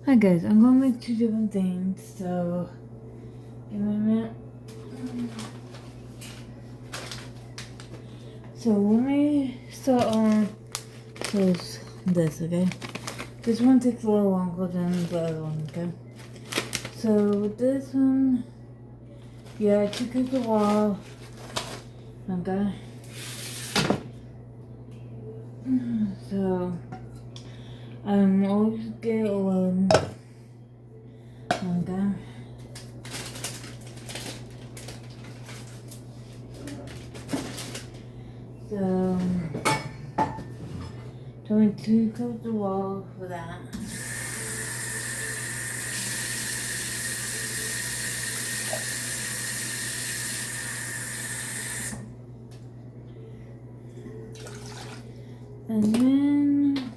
Hi guys, I'm gonna make two different things, so give me a minute. So let me start on this, okay? This one takes a little longer than the other one, okay? So with this one, yeah, I took it a while, okay? So I'm always get alone, okay? So going to cover the wall for that. And then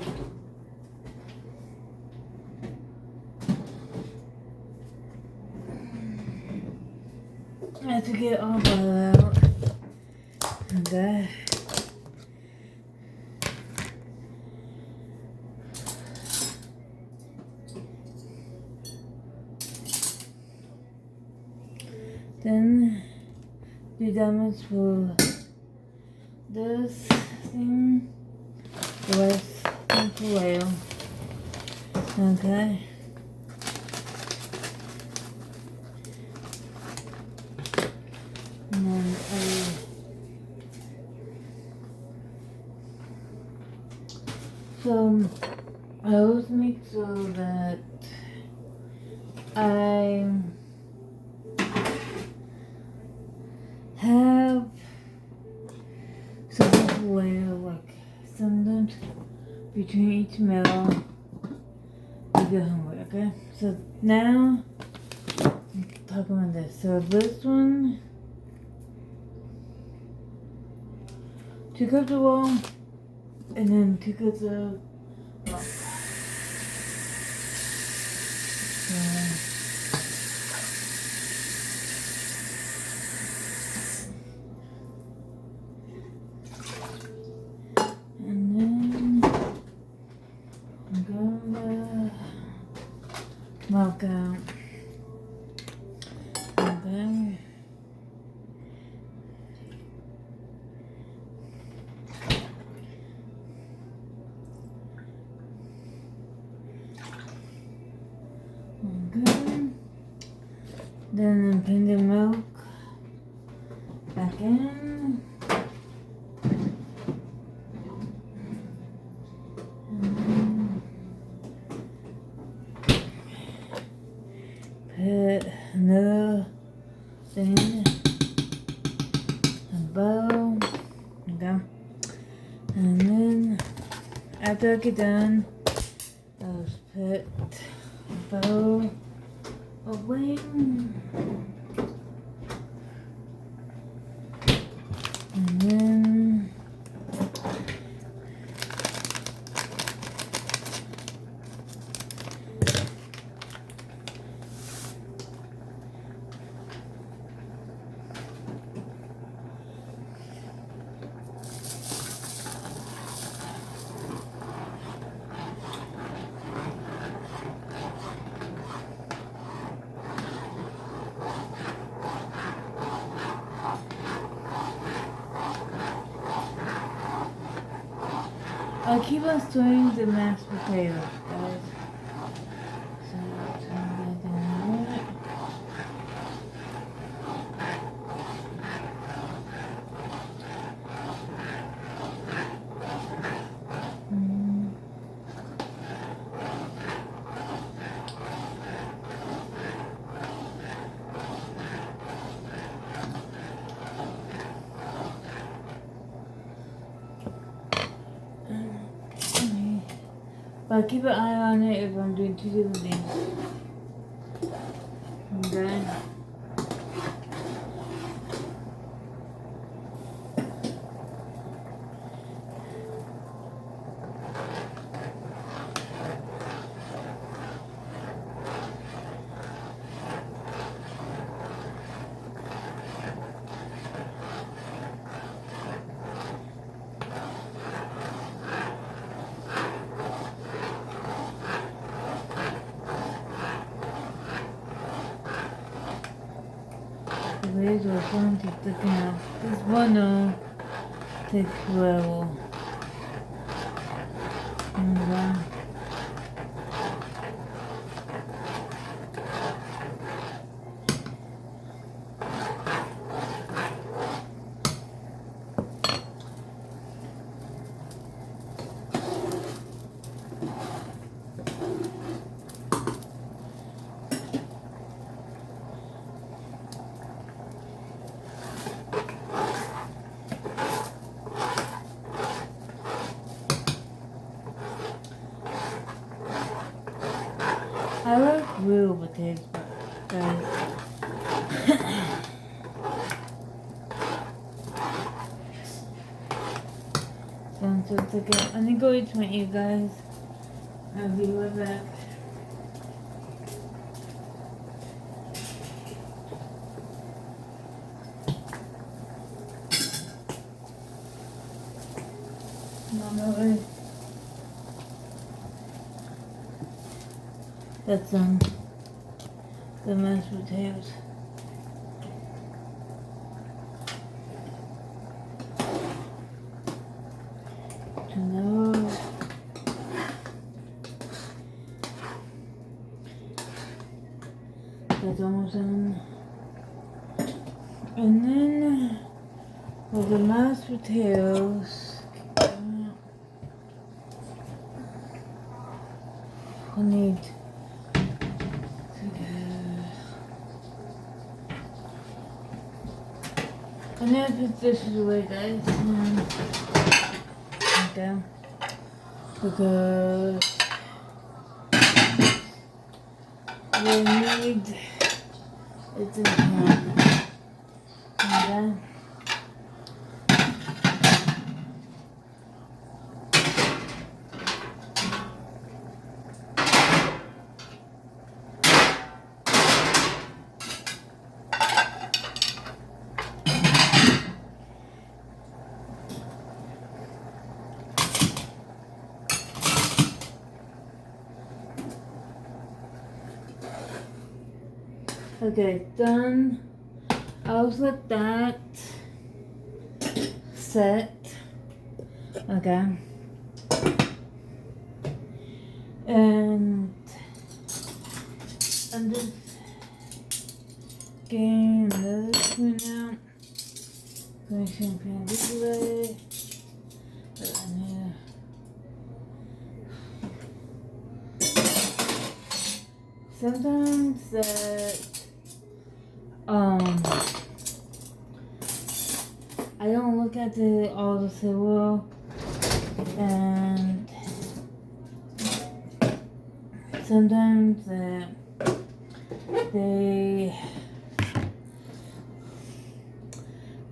I have to get all that out. Okay. Then do damage for this thing, the rest of the whale. Okay. And then so I always make sure that I have something where like something between each meal to get hungry, okay? So now talking about this. So this one, 2 cups of water and then 2 cups of milk. And then I'm gonna milk out. Okay. Okay. Then put the milk back in. Put another thing, a bowl, okay. And then after I get done, I'll just put a bowl away. And then I'll keep on stirring the mashed potatoes, guys. So turn that down a bit. But keep an eye on it if I'm doing two different things. Okay. The waves were going to thicken up. This one takes forever. And I like real potatoes, guys. So it's okay. I'm gonna go eat my eat, guys. I'll be right back. On my way. That's the mashed potatoes. No. That's almost done. And then with the mashed potatoes, I need I'm gonna put this away, guys. Okay. Because we need it in here. Okay. Okay, done. I'll let that set. Okay. And I'm just getting this one out. Going champagne this way. But I need sometimes that I don't look at all the silver, and sometimes they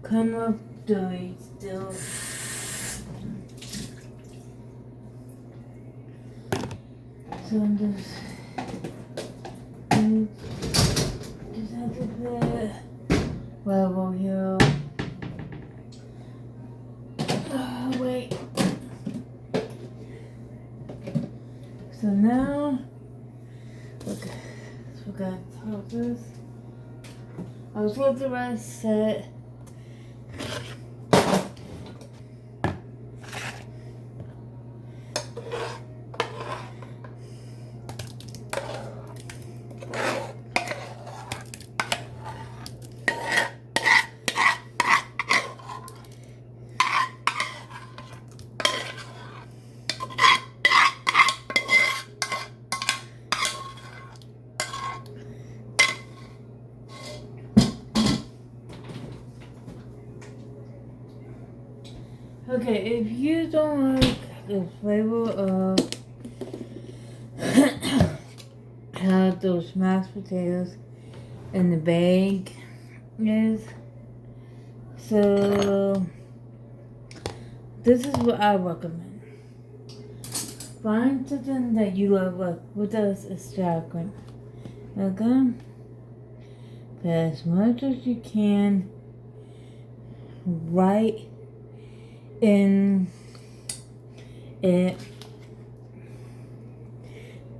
come up dirty still. So I'm just have to put level here. Oh, wait. So now, look, forgot to top this. I was let the rice set. Okay, if you don't like the flavor of how those mashed potatoes in the bag is, so this is what I recommend. Find something that you love, like with us is chocolate. Okay? Put as much as you can right in it,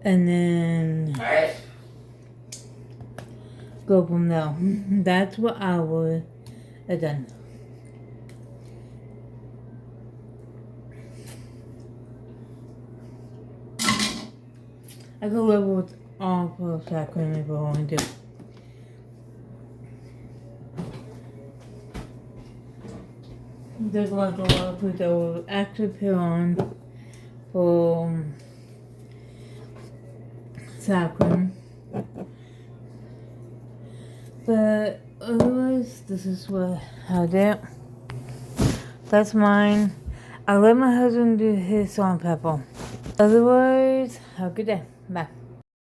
and then go from there. That's what I would have done. I could live with all of sour cream if I wanted to. There's like a lot of food that will actually put on for sour cream. But otherwise, this is what I did. That's mine. I let my husband do his salt and pepper. Otherwise, have a good day. Bye.